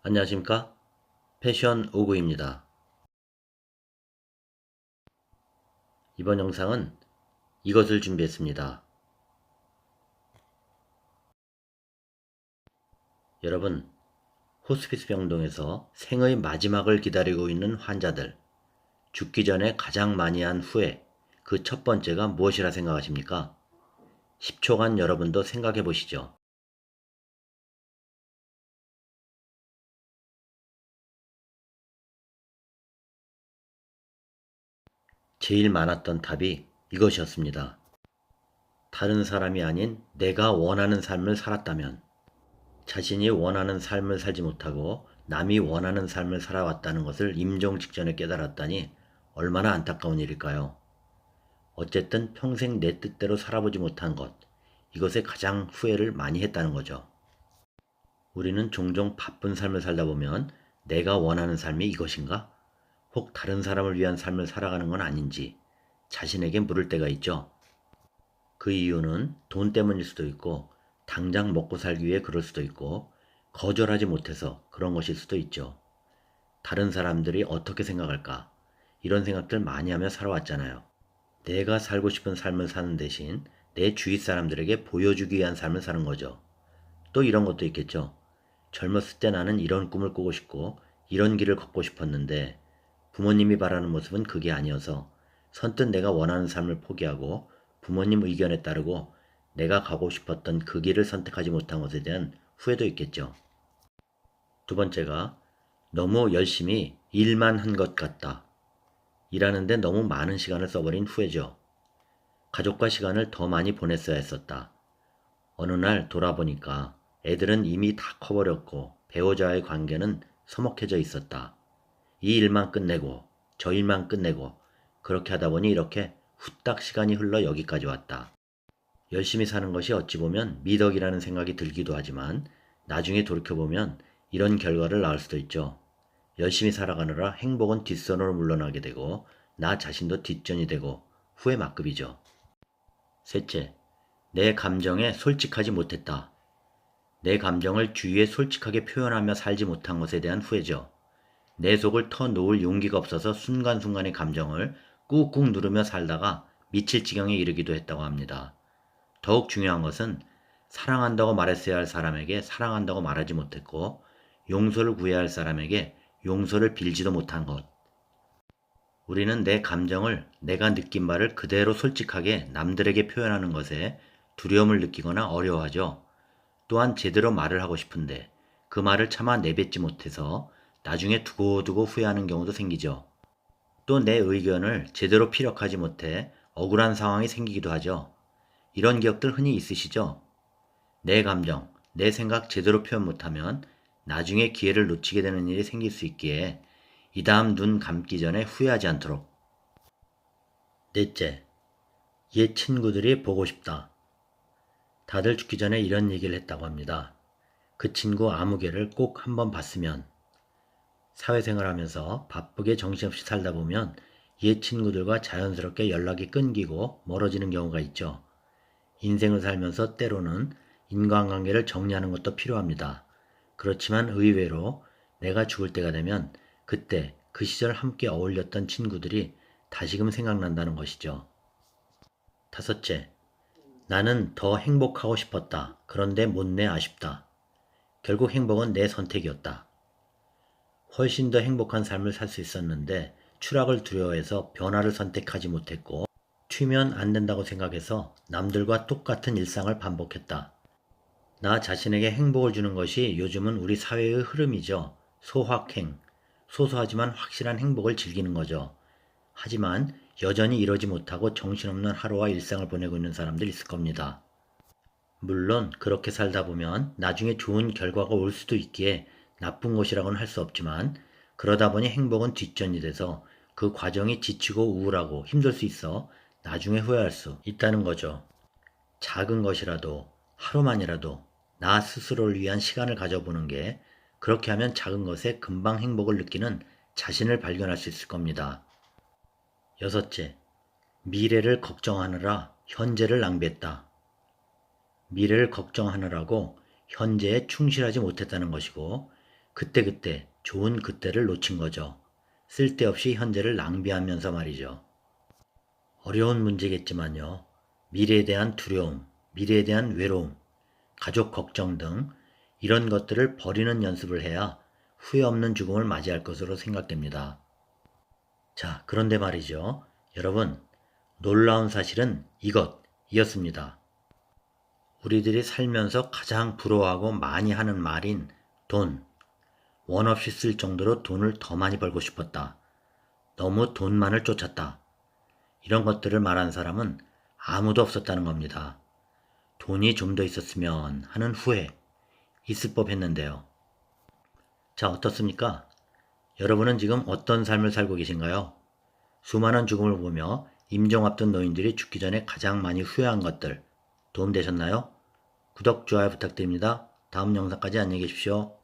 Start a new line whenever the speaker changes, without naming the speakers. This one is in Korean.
안녕하십니까? 패션 오구입니다. 이번 영상은 이것을 준비했습니다. 여러분, 호스피스 병동에서 생의 마지막을 기다리고 있는 환자들, 죽기 전에 가장 많이 한 후회, 그 첫 번째가 무엇이라 생각하십니까? 10초간 여러분도 생각해 보시죠. 제일 많았던 답이 이것이었습니다. 다른 사람이 아닌 내가 원하는 삶을 살았다면, 자신이 원하는 삶을 살지 못하고 남이 원하는 삶을 살아왔다는 것을 임종 직전에 깨달았다니 얼마나 안타까운 일일까요? 어쨌든 평생 내 뜻대로 살아보지 못한 것, 이것에 가장 후회를 많이 했다는 거죠. 우리는 종종 바쁜 삶을 살다 보면 내가 원하는 삶이 이것인가? 혹 다른 사람을 위한 삶을 살아가는 건 아닌지 자신에게 물을 때가 있죠. 그 이유는 돈 때문일 수도 있고 당장 먹고 살기 위해 그럴 수도 있고 거절하지 못해서 그런 것일 수도 있죠. 다른 사람들이 어떻게 생각할까? 이런 생각들 많이 하며 살아왔잖아요. 내가 살고 싶은 삶을 사는 대신 내 주위 사람들에게 보여주기 위한 삶을 사는 거죠. 또 이런 것도 있겠죠. 젊었을 때 나는 이런 꿈을 꾸고 싶고 이런 길을 걷고 싶었는데 부모님이 바라는 모습은 그게 아니어서 선뜻 내가 원하는 삶을 포기하고 부모님 의견에 따르고 내가 가고 싶었던 그 길을 선택하지 못한 것에 대한 후회도 있겠죠. 두 번째가 너무 열심히 일만 한 것 같다. 일하는데 너무 많은 시간을 써버린 후회죠. 가족과 시간을 더 많이 보냈어야 했었다. 어느 날 돌아보니까 애들은 이미 다 커버렸고 배우자와의 관계는 서먹해져 있었다. 이 일만 끝내고 저 일만 끝내고 그렇게 하다 보니 이렇게 후딱 시간이 흘러 여기까지 왔다. 열심히 사는 것이 어찌 보면 미덕이라는 생각이 들기도 하지만 나중에 돌이켜보면 이런 결과를 낳을 수도 있죠. 열심히 살아가느라 행복은 뒷선으로 물러나게 되고 나 자신도 뒷전이 되고 후회 막급이죠. 셋째, 내 감정에 솔직하지 못했다. 내 감정을 주위에 솔직하게 표현하며 살지 못한 것에 대한 후회죠. 내 속을 터놓을 용기가 없어서 순간순간의 감정을 꾹꾹 누르며 살다가 미칠 지경에 이르기도 했다고 합니다. 더욱 중요한 것은 사랑한다고 말했어야 할 사람에게 사랑한다고 말하지 못했고 용서를 구해야 할 사람에게 용서를 빌지도 못한 것. 우리는 내 감정을 내가 느낀 바를 그대로 솔직하게 남들에게 표현하는 것에 두려움을 느끼거나 어려워하죠. 또한 제대로 말을 하고 싶은데 그 말을 차마 내뱉지 못해서 나중에 두고두고 후회하는 경우도 생기죠. 또 내 의견을 제대로 피력하지 못해 억울한 상황이 생기기도 하죠. 이런 기억들 흔히 있으시죠? 내 감정, 내 생각 제대로 표현 못하면 나중에 기회를 놓치게 되는 일이 생길 수 있기에 이 다음 눈 감기 전에 후회하지 않도록. 넷째, 옛 친구들이 보고 싶다. 다들 죽기 전에 이런 얘기를 했다고 합니다. 그 친구 아무개를 꼭 한번 봤으면. 사회생활 하면서 바쁘게 정신없이 살다 보면 옛 친구들과 자연스럽게 연락이 끊기고 멀어지는 경우가 있죠. 인생을 살면서 때로는 인간관계를 정리하는 것도 필요합니다. 그렇지만 의외로 내가 죽을 때가 되면 그때 그 시절 함께 어울렸던 친구들이 다시금 생각난다는 것이죠. 다섯째, 나는 더 행복하고 싶었다. 그런데 못내 아쉽다. 결국 행복은 내 선택이었다. 훨씬 더 행복한 삶을 살 수 있었는데 추락을 두려워해서 변화를 선택하지 못했고 튀면 안 된다고 생각해서 남들과 똑같은 일상을 반복했다. 나 자신에게 행복을 주는 것이 요즘은 우리 사회의 흐름이죠. 소확행. 소소하지만 확실한 행복을 즐기는 거죠. 하지만 여전히 이러지 못하고 정신없는 하루와 일상을 보내고 있는 사람들 있을 겁니다. 물론 그렇게 살다 보면 나중에 좋은 결과가 올 수도 있기에 나쁜 것이라고는 할 수 없지만 그러다 보니 행복은 뒷전이 돼서 그 과정이 지치고 우울하고 힘들 수 있어 나중에 후회할 수 있다는 거죠. 작은 것이라도 하루만이라도 나 스스로를 위한 시간을 가져보는 게 그렇게 하면 작은 것에 금방 행복을 느끼는 자신을 발견할 수 있을 겁니다. 여섯째, 미래를 걱정하느라 현재를 낭비했다. 미래를 걱정하느라고 현재에 충실하지 못했다는 것이고 그때그때 좋은 그때를 놓친 거죠. 쓸데없이 현재를 낭비하면서 말이죠. 어려운 문제겠지만요. 미래에 대한 두려움, 미래에 대한 외로움, 가족 걱정 등 이런 것들을 버리는 연습을 해야 후회 없는 죽음을 맞이할 것으로 생각됩니다. 자, 그런데 말이죠. 여러분, 놀라운 사실은 이것이었습니다. 우리들이 살면서 가장 부러워하고 많이 하는 말인 돈. 원 없이 쓸 정도로 돈을 더 많이 벌고 싶었다. 너무 돈만을 쫓았다. 이런 것들을 말한 사람은 아무도 없었다는 겁니다. 돈이 좀 더 있었으면 하는 후회 있을 법했는데요. 자, 어떻습니까? 여러분은 지금 어떤 삶을 살고 계신가요? 수많은 죽음을 보며 임종 앞둔 노인들이 죽기 전에 가장 많이 후회한 것들 도움되셨나요? 구독, 좋아요 부탁드립니다. 다음 영상까지 안녕히 계십시오.